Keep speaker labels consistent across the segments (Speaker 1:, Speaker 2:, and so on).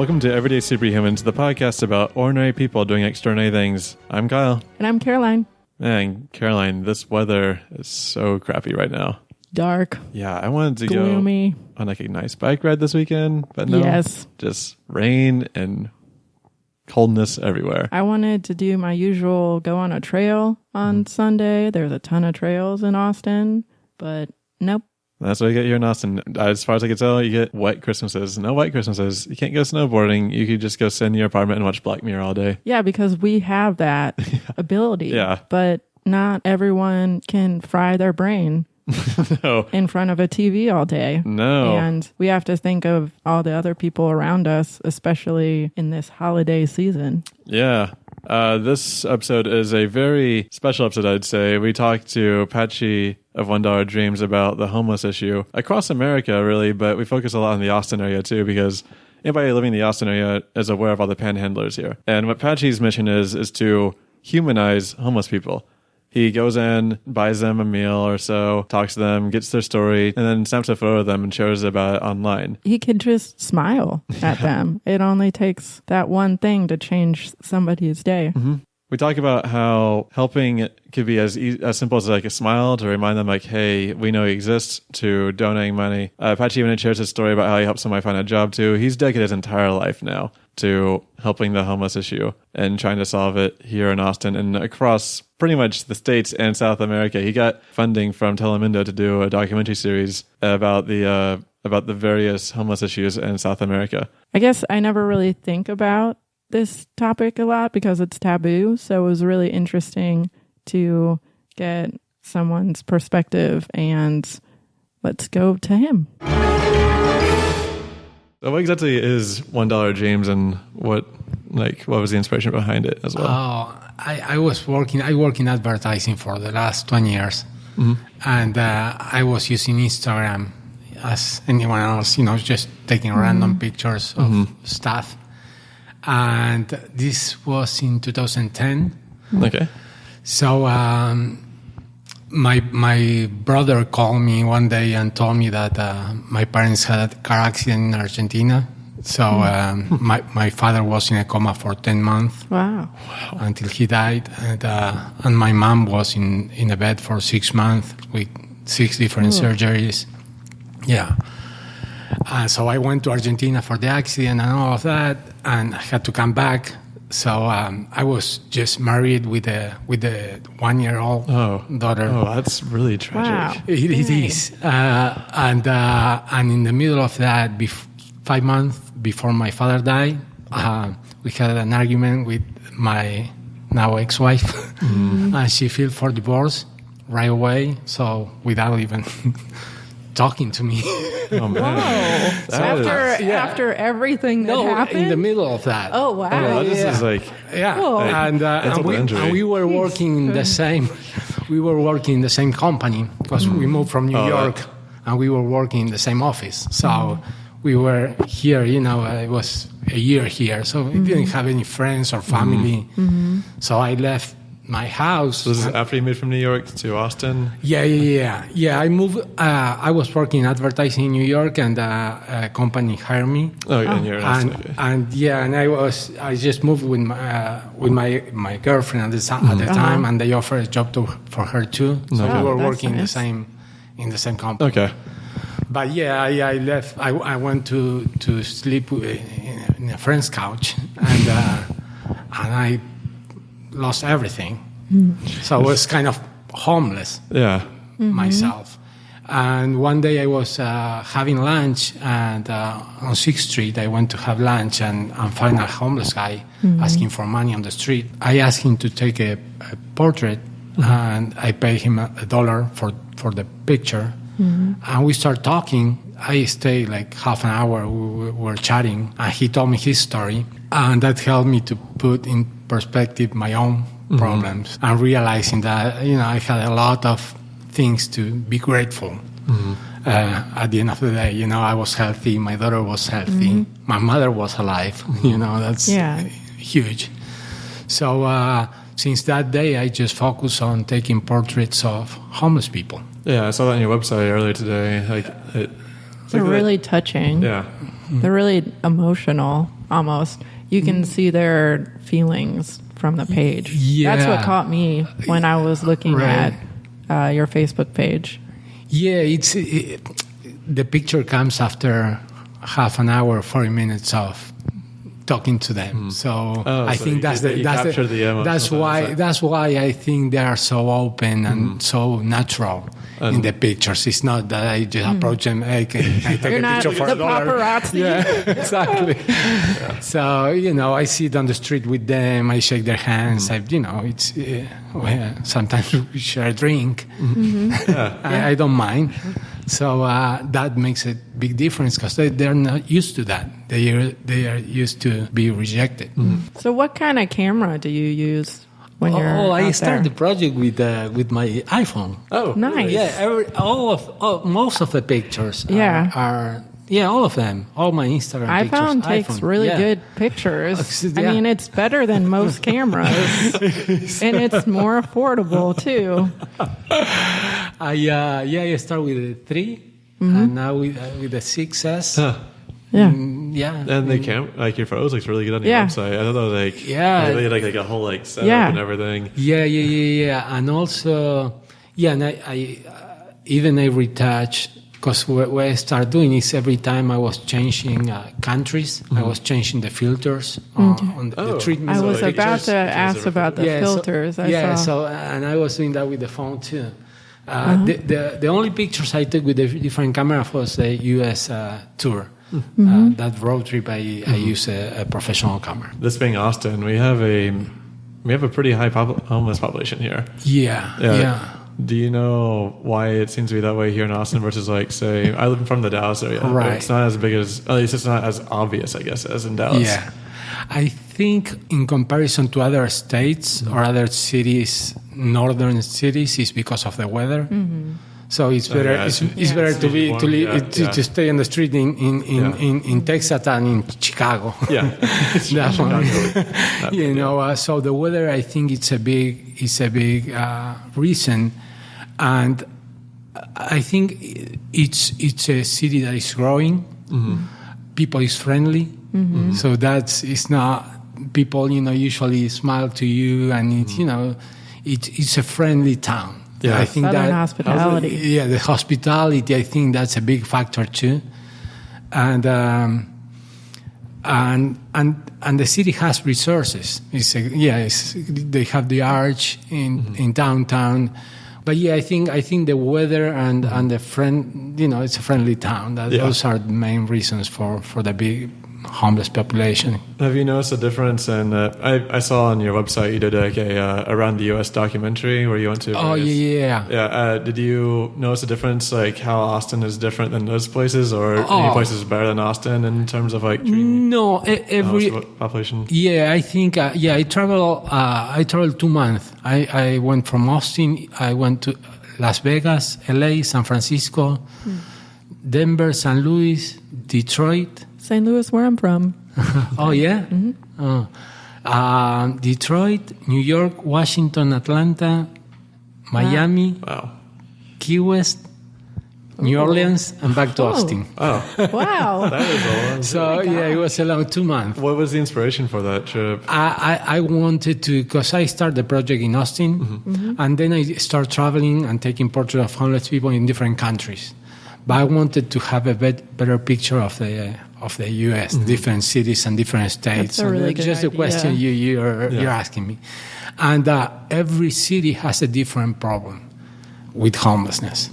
Speaker 1: Welcome to Everyday Superhumans, the podcast about ordinary people doing extraordinary things. I'm Kyle.
Speaker 2: And I'm Caroline.
Speaker 1: Man, Caroline, this weather is so crappy right now.
Speaker 2: Dark.
Speaker 1: Yeah, I wanted to
Speaker 2: gloomy.
Speaker 1: Go on like a nice bike ride this weekend, but no.
Speaker 2: Yes.
Speaker 1: Just rain and coldness everywhere.
Speaker 2: I wanted to do my usual go on a trail on Sunday. There's a ton of trails in Austin, but nope.
Speaker 1: That's what you get here in Austin. As far as I can tell, you get wet Christmases. No white Christmases. You can't go snowboarding. You could just go sit in your apartment and watch Black Mirror all day.
Speaker 2: Yeah, because we have that ability.
Speaker 1: Yeah.
Speaker 2: But not everyone can fry their brain
Speaker 1: No.
Speaker 2: in front of a TV all day.
Speaker 1: No.
Speaker 2: And we have to think of all the other people around us, especially in this holiday season.
Speaker 1: Yeah. This episode is a very special episode, I'd say. We talked to Pachi of $1 Dreams about the homeless issue across America, really, but we focus a lot on the Austin area, too, because anybody living in the Austin area is aware of all the panhandlers here. And what Pachi's mission is to humanize homeless people. He goes in, buys them a meal or so, talks to them, gets their story, and then snaps a photo of them and shares about it online.
Speaker 2: He could just smile at them. It only takes that one thing to change somebody's day.
Speaker 1: Mm-hmm. We talk about how helping could be as simple as like a smile to remind them like, hey, we know you exist, to donating money. Pachi even shares his story about how he helped somebody find a job too. He's dedicated his entire life now to helping the homeless issue and trying to solve it here in Austin and across pretty much the States and South America. He got funding from Telemundo to do a documentary series about the various homeless issues in South America.
Speaker 2: I guess I never really think about this topic a lot because it's taboo. So it was really interesting to get someone's perspective, and let's go to him.
Speaker 1: So what exactly is $1 Dreams, and what was the inspiration behind it as well?
Speaker 3: I work in advertising for the last 20 years. Mm-hmm. And I was using Instagram as anyone else, just taking random pictures of stuff. And this was in 2010.
Speaker 1: Okay.
Speaker 3: So my brother called me one day and told me that my parents had a car accident in Argentina. So my father was in a coma for 10 months.
Speaker 2: Wow.
Speaker 3: Until he died. And my mom was in a bed for 6 months with 6 different surgeries. Yeah. So I went to Argentina for the accident and all of that, and I had to come back. So I was just married with a 1-year-old daughter.
Speaker 1: Oh, that's really tragic.
Speaker 2: Wow.
Speaker 3: It is. And in the middle of that, 5 months before my father died, we had an argument with my now ex-wife, and she filed for divorce right away. So without even talking to me.
Speaker 1: Oh, man.
Speaker 2: So after everything that happened?
Speaker 3: In the middle of that.
Speaker 2: Oh, wow.
Speaker 1: Oh, this is like...
Speaker 3: Yeah.
Speaker 2: Oh.
Speaker 3: And we were working in the same... We were working in the same company because we moved from New York and we were working in the same office. So we were here, it was a year here. So we didn't have any friends or family. So I left my house.
Speaker 1: So this is after you moved from New York to Austin?
Speaker 3: Yeah. I moved. I was working in advertising in New York, and a company hired me.
Speaker 1: And you're in Austin.
Speaker 3: And I just moved with my girlfriend at the time, and they offered a job for her too. So we were working in the same company.
Speaker 1: Okay.
Speaker 3: But I left. I went to sleep in a friend's couch, and I lost everything. So I was kind of homeless myself. And one day I was having lunch, and on 6th Street I went to have lunch and found a homeless guy asking for money on the street. I asked him to take a portrait, and I paid him $1 for the picture. And we started talking. I stayed like half an hour. We were chatting, and he told me his story, and that helped me to put in perspective my own problems and realizing that I had a lot of things to be grateful. At the end of the day, I was healthy, my daughter was healthy, my mother was alive. That's huge. So since that day, I just focus on taking portraits of homeless people.
Speaker 1: Yeah, I saw that on your website earlier today.
Speaker 2: They're really touching.
Speaker 1: Yeah.
Speaker 2: They're really emotional, almost. You can see their feelings from the page.
Speaker 3: Yeah.
Speaker 2: That's what caught me when I was looking
Speaker 3: Right.
Speaker 2: at your Facebook page.
Speaker 3: Yeah, the picture comes after half an hour, 40 minutes of talking to them. So I
Speaker 1: so
Speaker 3: think
Speaker 1: you capture the emotional
Speaker 3: that's why I think they are so open and so natural in the pictures. It's not that I just approach them. Hey, can I take
Speaker 2: You're
Speaker 3: a
Speaker 2: not
Speaker 3: picture for
Speaker 2: the
Speaker 3: $1?
Speaker 2: paparazzi.
Speaker 3: Yeah, exactly. So I sit on the street with them. I shake their hands. It's sometimes we share a drink. I don't mind. So that makes a big difference because they're not used to that. They are used to be rejected.
Speaker 2: So what kind of camera do you use when you're
Speaker 3: I
Speaker 2: out
Speaker 3: started the
Speaker 2: there?
Speaker 3: project with my iPhone.
Speaker 1: Oh,
Speaker 2: Nice.
Speaker 3: Yeah, most of the pictures are all of them. All my Instagram pictures.
Speaker 2: iPhone takes
Speaker 3: iPhone.
Speaker 2: really
Speaker 3: Yeah.
Speaker 2: good pictures.
Speaker 3: Yeah.
Speaker 2: I mean, it's better than most cameras, and it's more affordable too.
Speaker 3: I start with the 3, and now with the 6S.
Speaker 2: Yeah.
Speaker 1: And the your photos looks really good on your
Speaker 2: Yeah.
Speaker 1: website. I thought that was they had like a whole setup
Speaker 2: Yeah.
Speaker 1: and everything.
Speaker 3: Yeah. And also, and I even I retouch, because what I started doing is every time I was changing countries, I was changing the filters on the treatment.
Speaker 2: I was
Speaker 1: So
Speaker 2: about
Speaker 1: pictures-
Speaker 2: to
Speaker 1: pictures
Speaker 2: ask
Speaker 1: are-
Speaker 2: about the filters. I saw.
Speaker 3: So and I was doing that with the phone too. The only pictures I took with the different cameras was the U.S. Tour. That road trip, I use a professional camera.
Speaker 1: This being Austin, we have a pretty high homeless population here.
Speaker 3: Yeah.
Speaker 1: Do you know why it seems to be that way here in Austin versus say I live from the Dallas area? but
Speaker 3: Right.
Speaker 1: It's not as big as, at least it's not as obvious, I guess, as in Dallas.
Speaker 3: Yeah. I think in comparison to other states or other cities, northern cities, is because of the weather. So it's better.
Speaker 1: yeah,
Speaker 3: It's better to be
Speaker 1: warm, yeah.
Speaker 3: to stay on the street in Texas than in Chicago.
Speaker 1: Yeah.
Speaker 3: That one. So the weather, I think it's a big reason, and I think it's a city that is growing. People is friendly, so it's not people. Usually smile to you, and it's a friendly town.
Speaker 1: Yeah.
Speaker 3: I think
Speaker 2: Southern
Speaker 3: that
Speaker 2: hospitality.
Speaker 3: Yeah, the hospitality. I think that's a big factor too, and the city has resources. They have the arch in downtown, but I think the weather and the friend. It's a friendly town. Those are the main reasons for the big homeless population.
Speaker 1: Have you noticed a difference in? I saw on your website you did a around the U.S. documentary where you went to. Yeah. Did you notice a difference, how Austin is different than those places, or any places better than Austin in terms of treating
Speaker 3: No, every
Speaker 1: population?
Speaker 3: Yeah, I think. I traveled. I traveled 2 months. I went from Austin. I went to Las Vegas, L.A., San Francisco, Denver, St. Louis, Detroit.
Speaker 2: St. Louis, where I'm from.
Speaker 3: Oh yeah. Detroit, New York, Washington, Atlanta, Miami,
Speaker 1: Wow.
Speaker 3: Key West, New Orleans, and back to Austin.
Speaker 1: Oh,
Speaker 2: Wow.
Speaker 1: that is a long.
Speaker 3: So it was a long 2 months.
Speaker 1: What was the inspiration for that trip?
Speaker 3: I wanted to, because I started the project in Austin, and then I started traveling and taking portraits of homeless people in different countries. But I wanted to have a better picture of the U.S., different cities and different states.
Speaker 2: That's a really
Speaker 3: and
Speaker 2: good
Speaker 3: just a
Speaker 2: idea.
Speaker 3: question you're asking me. And every city has a different problem with homelessness.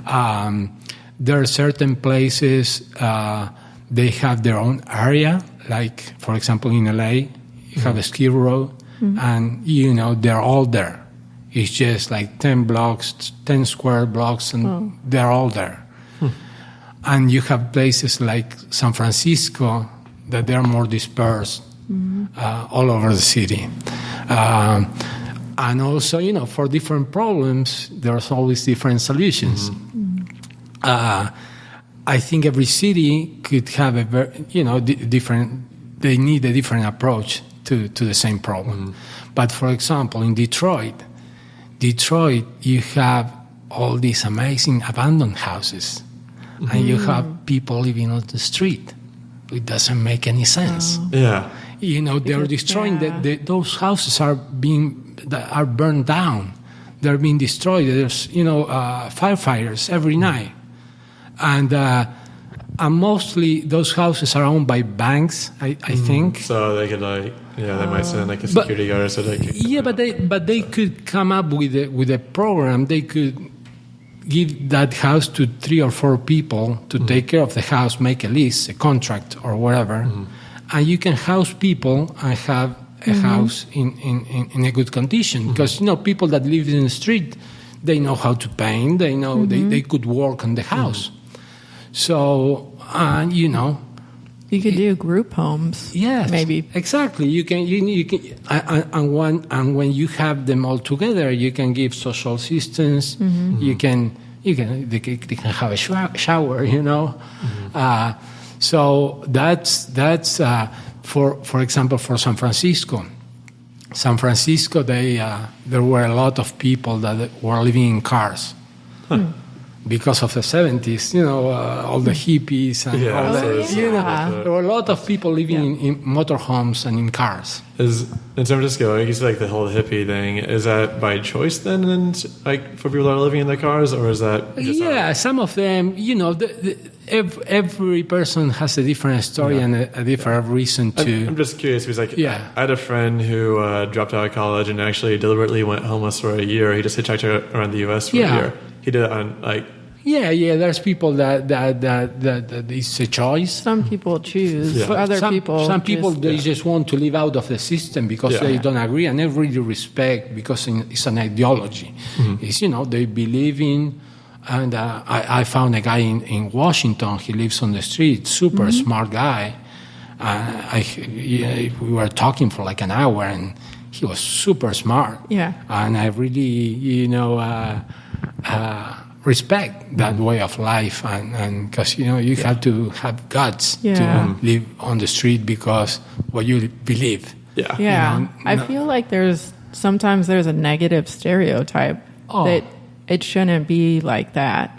Speaker 3: There are certain places they have their own area, like, for example, in L.A., you have a Skid Row, and, they're all there. It's just like 10 square blocks, and they're all there. And you have places like San Francisco that they're more dispersed all over the city. And also, for different problems, there's always different solutions. I think every city could have different. They need a different approach to the same problem. But for example, in Detroit, you have all these amazing abandoned houses, and you have people living on the street. it doesn't make any sense.
Speaker 1: Yeah.
Speaker 3: You know, they're
Speaker 2: Because-
Speaker 3: destroying
Speaker 2: yeah.
Speaker 3: those houses are burned down. They're being destroyed. There's firefighters every night, and mostly those houses are owned by banks. I think.
Speaker 1: So they could they might send like a
Speaker 3: But-
Speaker 1: security guard so they could.
Speaker 3: Yeah, but they could come up with a program. They could give that house to 3 or 4 people to take care of the house, make a lease, a contract, or whatever, and you can house people and have a house in a good condition. Because people that live in the street, they know how to paint. They know they could work on the house. So
Speaker 2: You could do group homes.
Speaker 3: yes,
Speaker 2: Maybe.
Speaker 3: exactly. You can and when you have them all together, you can give social assistance. They can have a shower. So that's for example, for San Francisco. San Francisco, there were a lot of people that were living in cars. Because of the 70s, all the hippies and all that. There were a lot of people living in motorhomes and in cars.
Speaker 1: Is in San Francisco, you said like the whole hippie thing. Is that by choice then, and like for people that are living in their cars, or is that? Just
Speaker 3: Some of them, every person has a different story and a different reason to.
Speaker 1: I'm just curious because I had a friend who dropped out of college and actually deliberately went homeless for a year. He just hitchhiked around the U.S. for a year. He did it on
Speaker 3: There's people that it's a choice.
Speaker 2: Some people choose.
Speaker 1: Yeah.
Speaker 2: Other people.
Speaker 3: Some people
Speaker 2: just-
Speaker 3: they just want to live out of the system because
Speaker 1: Yeah.
Speaker 3: they don't agree, and I really respect because it's an ideology. It's they believe in. And I found a guy in Washington. He lives on the street. Super smart guy. We were talking for like an hour, and he was super smart.
Speaker 2: Yeah.
Speaker 3: And I really, respect that way of life, and because you have to have guts
Speaker 2: Yeah.
Speaker 3: to live on the street because what you believe.
Speaker 1: Yeah.
Speaker 2: Yeah. I feel like sometimes there's a negative stereotype that it shouldn't be like that.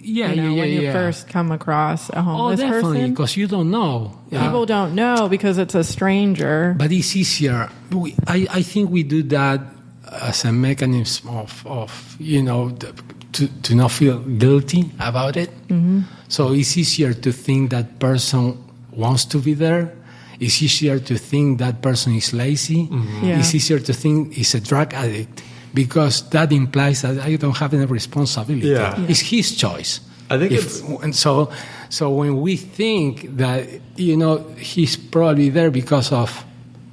Speaker 3: Yeah,
Speaker 2: When you first come across a homeless
Speaker 3: definitely,
Speaker 2: person,
Speaker 3: because you don't know.
Speaker 2: people don't know because it's a stranger.
Speaker 3: But it's easier. I think we do that as a mechanism of to not feel guilty about it. So it's easier to think that person wants to be there. It's easier to think that person is lazy.
Speaker 2: Yeah.
Speaker 3: It's easier to think he's a drug addict because that implies that I don't have any responsibility.
Speaker 1: Yeah.
Speaker 3: It's his choice.
Speaker 1: I think
Speaker 3: And so when we think that he's probably there because of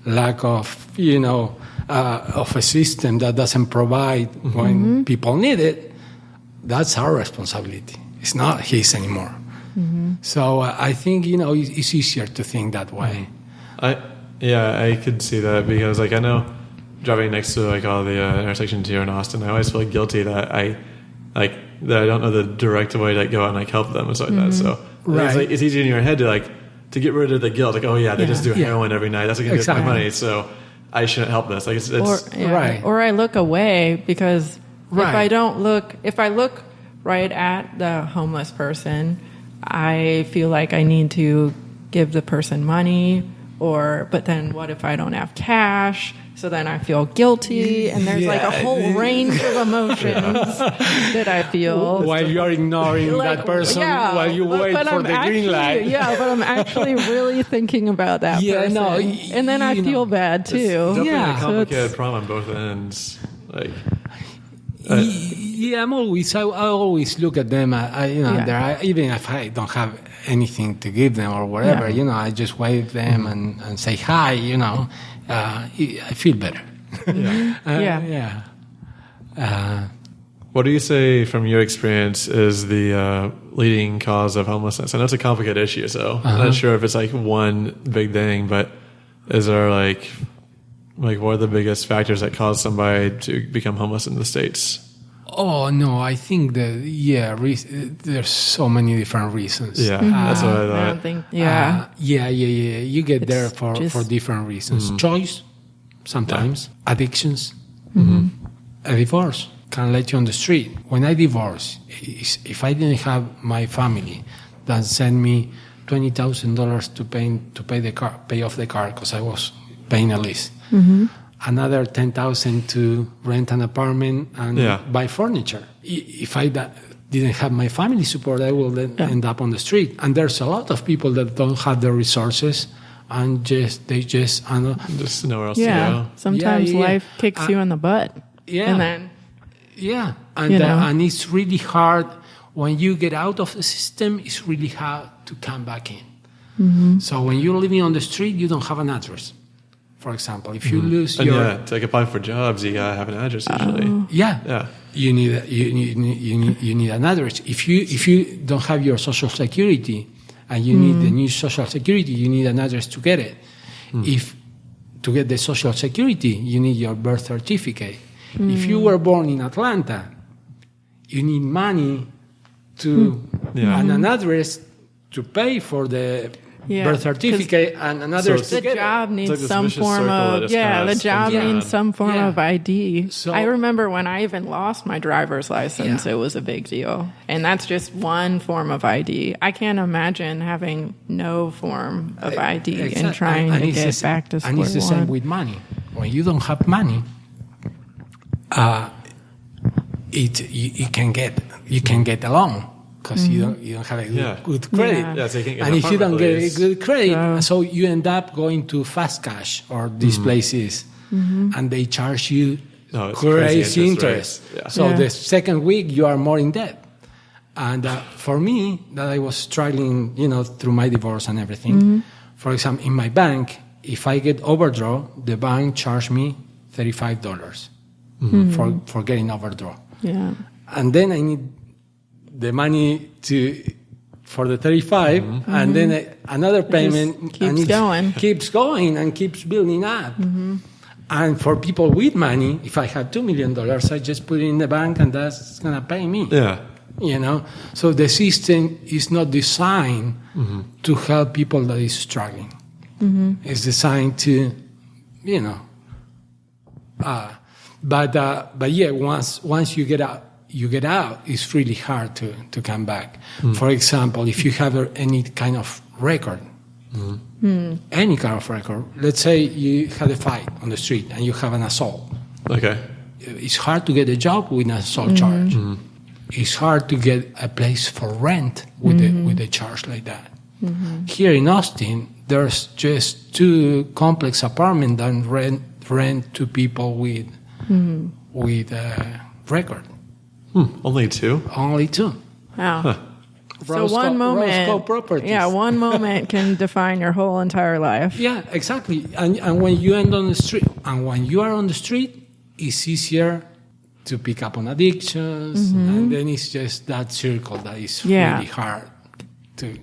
Speaker 3: lack of of a system that doesn't provide when people need it, that's our responsibility. It's not his anymore. So I think it's easier to think that way.
Speaker 1: I could see that because I know driving next to all the intersections here in Austin, I always feel guilty that I don't know the direct way to go out and help them and stuff like that. So
Speaker 3: Right.
Speaker 1: it's easy in your head to get rid of the guilt. They just do heroin every night. That's what gonna get my money. So I shouldn't help this. It's
Speaker 3: Right.
Speaker 2: Or I look away because
Speaker 3: Right.
Speaker 2: if I look right at the homeless person, I feel like I need to give the person money, but then what if I don't have cash? So then I feel guilty, and there's a whole range of emotions that I feel.
Speaker 3: While you're ignoring that person, while you wait
Speaker 2: but
Speaker 3: for
Speaker 2: I'm
Speaker 3: the green light.
Speaker 2: Yeah, but I'm actually really thinking about that person.
Speaker 3: No,
Speaker 2: and then I feel bad too.
Speaker 1: definitely a
Speaker 3: Yeah.
Speaker 1: complicated problem on both ends.
Speaker 3: I always look at them. Even if I don't have anything to give them or whatever, I just wave them and say hi. I feel better.
Speaker 1: What do you say from your experience is the leading cause of homelessness? I know it's a complicated issue, so I'm not sure if it's one big thing, but is there what are the biggest factors that cause somebody to become homeless in the States?
Speaker 3: Oh no, I think that there's so many different reasons.
Speaker 1: Yeah, that's what I
Speaker 2: I
Speaker 1: thought.
Speaker 2: don't think.
Speaker 3: You get
Speaker 2: It's
Speaker 3: there for different reasons. Choice, sometimes addictions, a divorce can let you on the street. When I divorced, if I didn't have my family that sent me $20,000 to pay off the car because I was paying a lease. Another $10,000 to rent an apartment and buy furniture. If I didn't have my family support, I will then end up on the street. And there's a lot of people that don't have the resources and just
Speaker 1: nowhere else to go.
Speaker 2: Sometimes life kicks you in the butt. And then
Speaker 3: and it's really hard when you get out of the system. It's really hard to come back in. So when you're living on the street, you don't have an address. For example, if you lose
Speaker 1: to apply for jobs, you gotta have an address usually.
Speaker 3: You need an address. If you don't have your social security and you need the new social security, you need an address to get it. If to get the social security, you need your birth certificate. If you were born in Atlanta, you need money and an address to pay for the birth certificate and another.
Speaker 2: The job needs some form of the job needs some form of ID. So, I remember when I even lost my driver's license, it was a big deal, and that's just one form of ID. I can't imagine having no form of ID and trying to get back to square one.
Speaker 3: And it's the same with money. When you don't have money, you can get a loan. Because you don't have a good credit.
Speaker 1: So
Speaker 3: and if you don't get a good credit, so you end up going to Fast Cash or these places, and they charge you crazy interest. So the second week, you are more in debt. And for me, that I was struggling, through my divorce and everything. For example, in my bank, if I get overdraw, the bank charged me $35 for getting overdraw. And then I need the money for the 35, and then another payment keeps going and keeps building up. And for people with money, if I have $2 million, I just put it in the bank, and that's gonna pay me. So the system is not designed to help people that is struggling. It's designed to, but once you get out, it's really hard to come back. For example, if you have any kind of record, any kind of record, let's say you had a fight on the street and you have an assault.
Speaker 1: Okay.
Speaker 3: It's hard to get a job with an assault charge. It's hard to get a place for rent with a charge like that. Here in Austin, there's just 2 complex apartments that rent to people with record.
Speaker 1: Only 2?
Speaker 3: Only 2.
Speaker 2: Wow. Huh. So one moment can define your whole entire life.
Speaker 3: Yeah, exactly. And when you end on the street, and when you are on the street, it's easier to pick up on addictions, and then it's just that circle that is really hard to,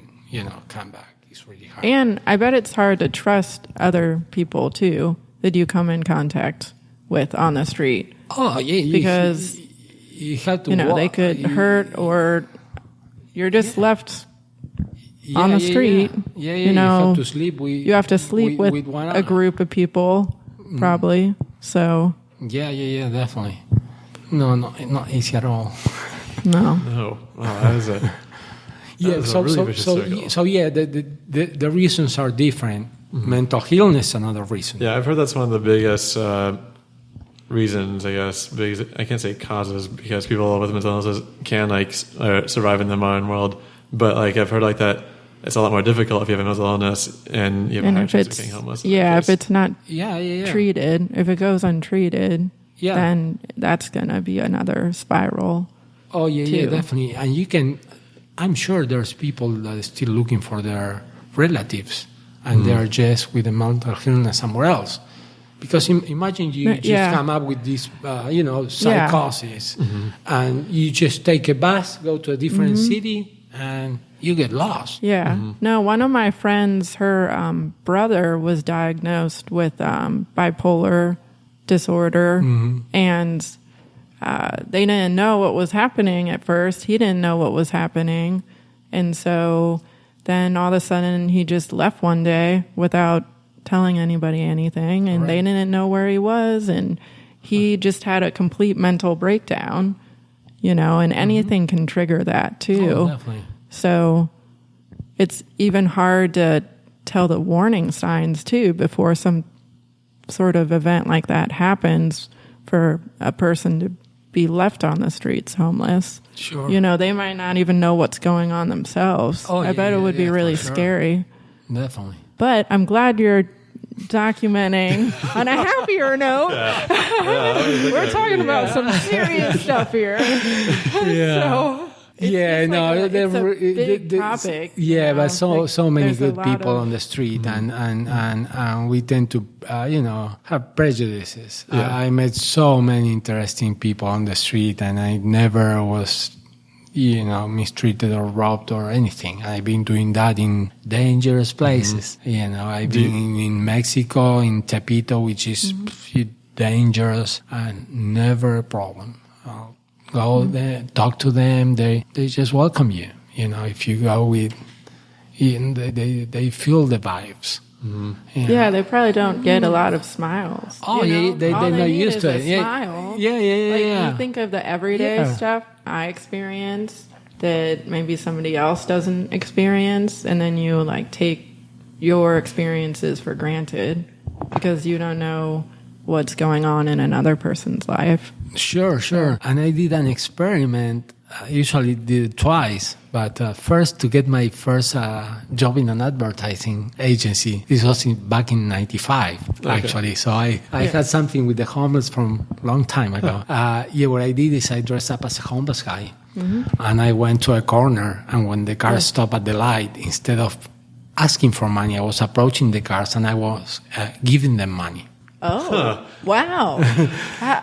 Speaker 3: come back. It's really hard.
Speaker 2: And I bet it's hard to trust other people too that you come in contact with on the street.
Speaker 3: Oh yeah,
Speaker 2: because
Speaker 3: you have to walk.
Speaker 2: They could hurt, or you're just left on the street.
Speaker 3: You have to sleep with.
Speaker 2: You have to sleep with a group of people, probably. So.
Speaker 3: Yeah, definitely. No, not easy at all.
Speaker 2: No.
Speaker 1: Wow, that is a.
Speaker 3: The reasons are different. Mental illness is another reason.
Speaker 1: Yeah, I've heard that's one of the biggest reasons, I guess. I can't say causes, because people with mental illnesses can survive in the modern world. But I've heard that it's a lot more difficult if you have a mental illness and you have a high chance of being homeless.
Speaker 2: Yeah, if it's not treated, if it goes untreated, then that's gonna be another spiral.
Speaker 3: Oh yeah, definitely. And I'm sure there's people that are still looking for their relatives, and they're just with a mental illness somewhere else. Because imagine you just come up with this, psychosis, and you just take a bus, go to a different city, and you get lost.
Speaker 2: Yeah. No, one of my friends, her brother was diagnosed with bipolar disorder, and they didn't know what was happening at first. He didn't know what was happening. And so then all of a sudden he just left one day without telling anybody anything, and they didn't know where he was, and he just had a complete mental breakdown, and anything can trigger that too.
Speaker 3: Oh, definitely.
Speaker 2: So it's even hard to tell the warning signs too before some sort of event like that happens for a person to be left on the streets homeless.
Speaker 3: Sure.
Speaker 2: You know, they might not even know what's going on themselves. I bet it would be really scary.
Speaker 3: Definitely.
Speaker 2: But I'm glad you're documenting on a happier note. We're talking about some serious stuff here. So it's a big topic.
Speaker 3: Yeah, but so many good people on the street, and we tend to have prejudices.
Speaker 1: Yeah.
Speaker 3: I met so many interesting people on the street, and I never was mistreated or robbed or anything. I've been doing that in dangerous places. I've been in Mexico, in Tepito, which is dangerous, and never a problem. I'll go there, talk to them. They just welcome you. If you go with, they feel the vibes.
Speaker 2: Yeah, they probably don't get a lot of smiles.
Speaker 3: Oh, yeah, they're not used to it.
Speaker 2: Smile.
Speaker 3: Yeah.
Speaker 2: You think of the everyday stuff I experience that maybe somebody else doesn't experience, and then you take your experiences for granted because you don't know what's going on in another person's life.
Speaker 3: Sure. And I did an experiment. I usually did it twice, but first to get my first job in an advertising agency. This was back in '95, actually. So I had something with the homeless from a long time ago. What I did is I dressed up as a homeless guy, and I went to a corner, and when the car stopped at the light, instead of asking for money, I was approaching the cars and I was giving them money.
Speaker 2: Oh, wow.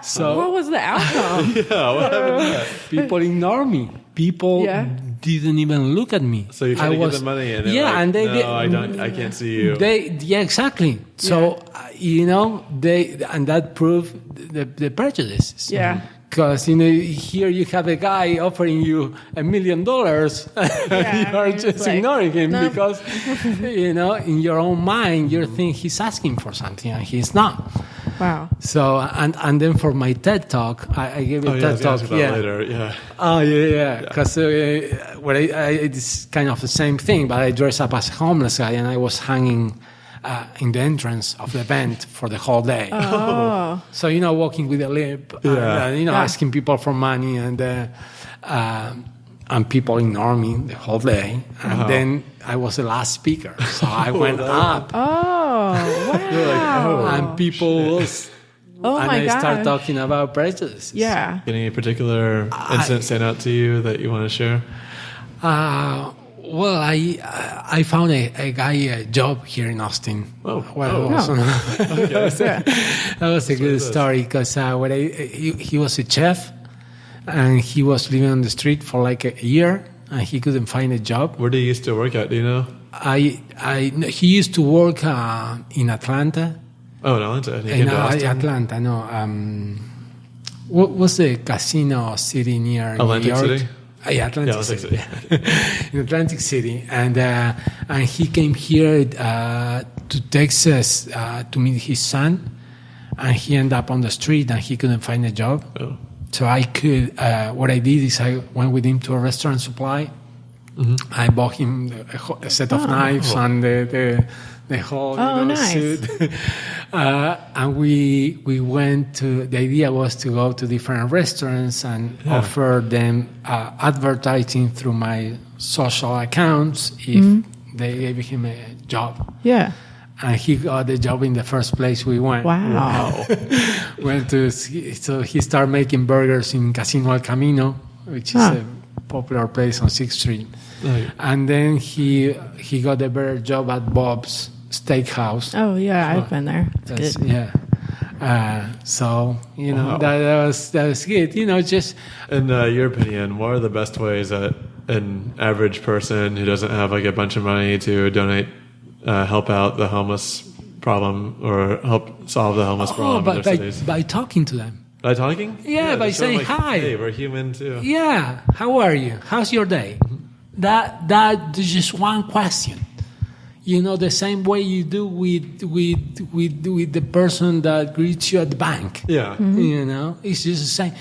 Speaker 2: So, what was the outcome?
Speaker 1: What happened to that?
Speaker 3: People ignore me. People didn't even look at me.
Speaker 1: So you try to give them money, and
Speaker 3: and they
Speaker 1: I can't see you.
Speaker 3: Exactly. So and that proved the prejudices.
Speaker 2: Yeah.
Speaker 3: Because here you have a guy offering you $1 million, and you are just ignoring him because in your own mind you think he's asking for something and he's not.
Speaker 2: Wow.
Speaker 3: So and then for my TED talk, I gave a TED talk.
Speaker 1: Later. Yeah.
Speaker 3: Oh yeah. Because it's kind of the same thing, but I dressed up as a homeless guy and I was hanging in the entrance of the event for the whole day.
Speaker 2: Oh.
Speaker 3: So, walking with a limp, asking people for money, and people ignore me the whole day. And then I was the last speaker, so I went up.
Speaker 2: Oh, wow.
Speaker 3: And people was... I start talking about prejudices.
Speaker 2: Yeah.
Speaker 1: Any particular incident stand out to you that you want to share?
Speaker 3: Well, I found a guy a job here in Austin. That was a good story because he was a chef and he was living on the street for like a year and he couldn't find a job.
Speaker 1: Where did he used to work at? Do you know?
Speaker 3: He used to work in Atlanta.
Speaker 1: Oh, in Atlanta. He came to Austin?
Speaker 3: Atlanta. No. What was the casino city near
Speaker 1: Atlantic
Speaker 3: New York?
Speaker 1: City?
Speaker 3: Atlantic City. In Atlantic City. And he came here to Texas to meet his son. And he ended up on the street and he couldn't find a job.
Speaker 1: Oh.
Speaker 3: So what I did is I went with him to a restaurant supply. Mm-hmm. I bought him a set of knives and the whole
Speaker 2: nice.
Speaker 3: suit. And we went to, the idea was to go to different restaurants and offer them advertising through my social accounts if they gave him a job.
Speaker 2: Yeah.
Speaker 3: And he got the job in the first place we went.
Speaker 2: Wow.
Speaker 3: So he started making burgers in Casino El Camino, which is a popular place on 6th Street.
Speaker 1: Right.
Speaker 3: And then he got a better job at Bob's Steakhouse.
Speaker 2: Oh, yeah, I've been there. It's good.
Speaker 3: Yeah. So, that was good. Just...
Speaker 1: In your opinion, what are the best ways that an average person who doesn't have like a bunch of money to donate help out the homeless problem or help solve the homeless problem in their cities?
Speaker 3: By talking to them.
Speaker 1: By talking?
Speaker 3: Yeah, by saying, hi.
Speaker 1: Hey, we're human too.
Speaker 3: Yeah, how are you? How's your day? That is just one question. The same way you do with the person that greets you at the bank.
Speaker 1: Yeah.
Speaker 3: Mm-hmm. It's just the same.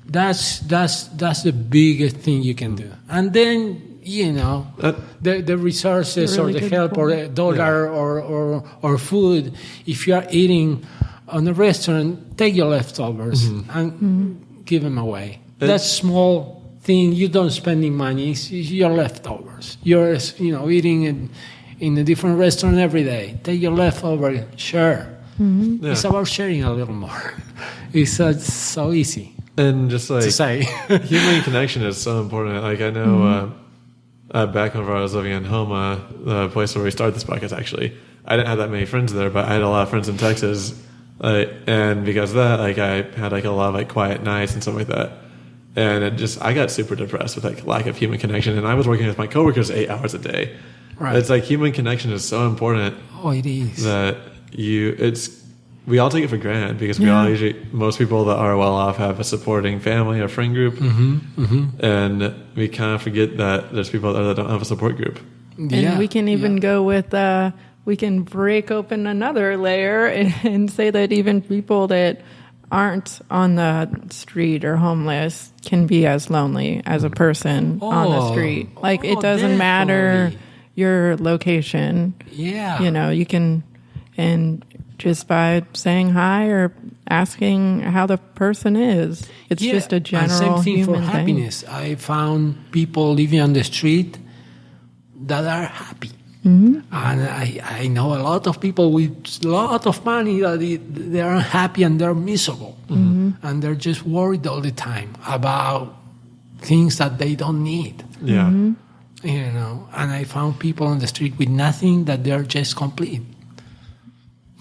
Speaker 3: That's the biggest thing you can do. And then the resources
Speaker 2: Really
Speaker 3: or the
Speaker 2: good
Speaker 3: help or
Speaker 2: point.
Speaker 3: a dollar or food. If you are eating on a restaurant, take your leftovers and give them away. That's small thing. You don't spend any money. It's your leftovers. You're eating in a different restaurant every day. Take your leftover, share.
Speaker 1: Yeah.
Speaker 3: It's about sharing a little more. It's so easy
Speaker 1: And just like
Speaker 3: to say.
Speaker 1: human connection is so important. Like I know back whenever I was living in Homa, the place where we started this podcast, actually, I didn't have that many friends there, but I had a lot of friends in Texas. And because of that, like I had like a lot of like quiet nights and stuff like that. And I got super depressed with like lack of human connection. And I was working with my coworkers 8 hours a day.
Speaker 3: Right.
Speaker 1: It's like human connection is so important
Speaker 3: Oh, it is.
Speaker 1: that we all take it for granted because most people that are well off have a supporting family or friend group, and we kind of forget that there's people that don't have a support group.
Speaker 2: And we can even go with, we can break open another layer and say that even people that aren't on the street or homeless can be as lonely as a person on the street. Like it doesn't matter your location.
Speaker 3: Yeah.
Speaker 2: You can, and just by saying hi or asking how the person is, it's just a general
Speaker 3: and same thing
Speaker 2: human
Speaker 3: for happiness. I found people living on the street that are happy. And I know a lot of people with a lot of money that they are unhappy and they're miserable. And they're just worried all the time about things that they don't need.
Speaker 1: Yeah.
Speaker 3: And I found people on the street with nothing that they're just complete.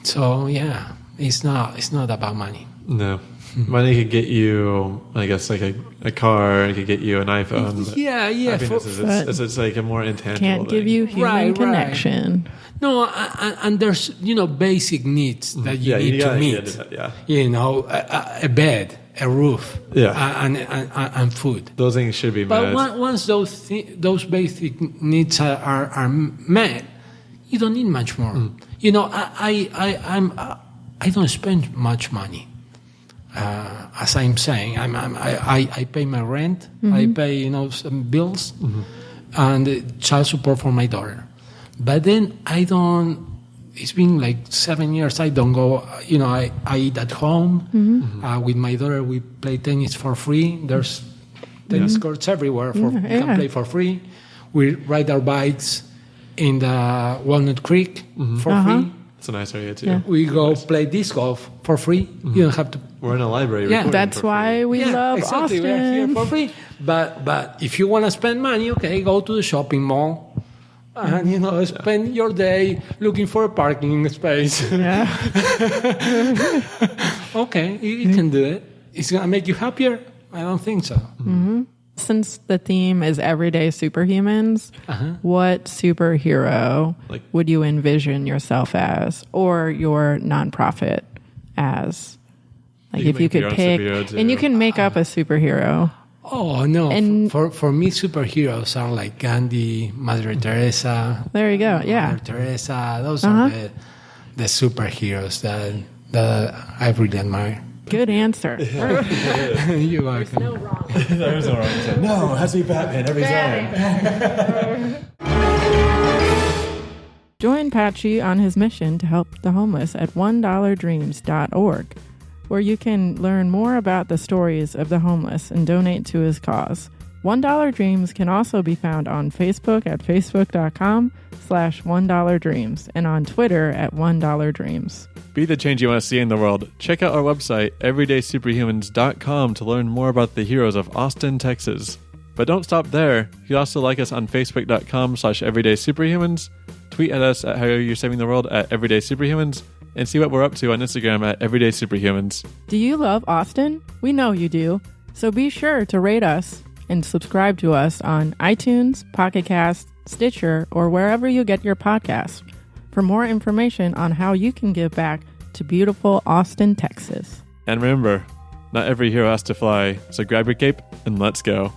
Speaker 3: So yeah, it's not about money.
Speaker 1: No. Money could get you, I guess, like a car. It could get you an iPhone. But
Speaker 3: Yeah.
Speaker 1: happiness is it's like a more intangible
Speaker 2: can't give
Speaker 1: thing.
Speaker 2: you human
Speaker 3: Right.
Speaker 2: connection.
Speaker 3: No, and there's basic needs that you need to meet. A bed, a roof, and food.
Speaker 1: Those things should be met.
Speaker 3: But once those basic needs are met, you don't need much more. I don't spend much money. As I'm saying, I pay my rent, I pay some bills, and child support for my daughter. But then I don't. It's been like 7 years. I don't go. I eat at home with my daughter. We play tennis for free. There's tennis courts everywhere. You can play for free. We ride our bikes in the Walnut Creek for free.
Speaker 1: It's a nice area too.
Speaker 2: Yeah.
Speaker 3: We go play disc golf for free. You don't have to.
Speaker 1: We're in a library.
Speaker 3: Yeah.
Speaker 1: recording
Speaker 2: That's
Speaker 1: for
Speaker 2: why
Speaker 1: free.
Speaker 2: we love
Speaker 3: exactly.
Speaker 2: Austin.
Speaker 3: We're here for free. But if you want to spend money, okay, go to the shopping mall. And spend your day looking for a parking space.
Speaker 2: Yeah.
Speaker 3: Okay, you can do it. It's gonna make you happier? I don't think so.
Speaker 2: Since the theme is everyday superhumans, what superhero would you envision yourself as, or your nonprofit as? Like
Speaker 1: You
Speaker 2: if
Speaker 1: can
Speaker 2: you
Speaker 1: make your
Speaker 2: could
Speaker 1: own
Speaker 2: pick,
Speaker 1: superhero, too.
Speaker 2: and you can make up a superhero.
Speaker 3: Oh no!
Speaker 2: And-
Speaker 3: for me, superheroes are like Gandhi, Mother Teresa.
Speaker 2: There you go. Yeah.
Speaker 3: Mother Teresa. Those are the superheroes that I really admire.
Speaker 2: Good answer.
Speaker 3: You're welcome.
Speaker 1: There's no wrong answer. No, it has to be Batman every time.
Speaker 2: Join Pachi on his mission to help the homeless at $1Dreams.org, where you can learn more about the stories of the homeless and donate to his cause. $1 Dreams can also be found on Facebook at facebook.com/$1Dreams and on Twitter at $1Dreams.
Speaker 1: Be the change you want to see in the world. Check out our website, everydaysuperhumans.com, to learn more about the heroes of Austin, Texas. But don't stop there. You can also like us on facebook.com/everydaysuperhumans, tweet at us at How You're Saving the World at everydaysuperhumans, and see what we're up to on Instagram at everydaysuperhumans.
Speaker 2: Do you love Austin? We know you do. So be sure to rate us and subscribe to us on iTunes, Pocket Cast, Stitcher, or wherever you get your podcasts for more information on how you can give back to beautiful Austin, Texas.
Speaker 1: And remember, not every hero has to fly, so grab your cape and let's go.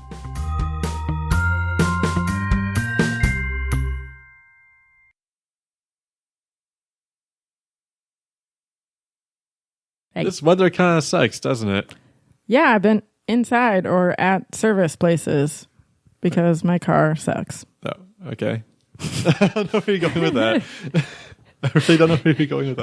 Speaker 2: Hey.
Speaker 1: This weather kind of sucks, doesn't it?
Speaker 2: Yeah, I've been inside or at service places because my car sucks.
Speaker 1: Oh, okay. I don't know where you're going with that. I really don't know where you're going with that.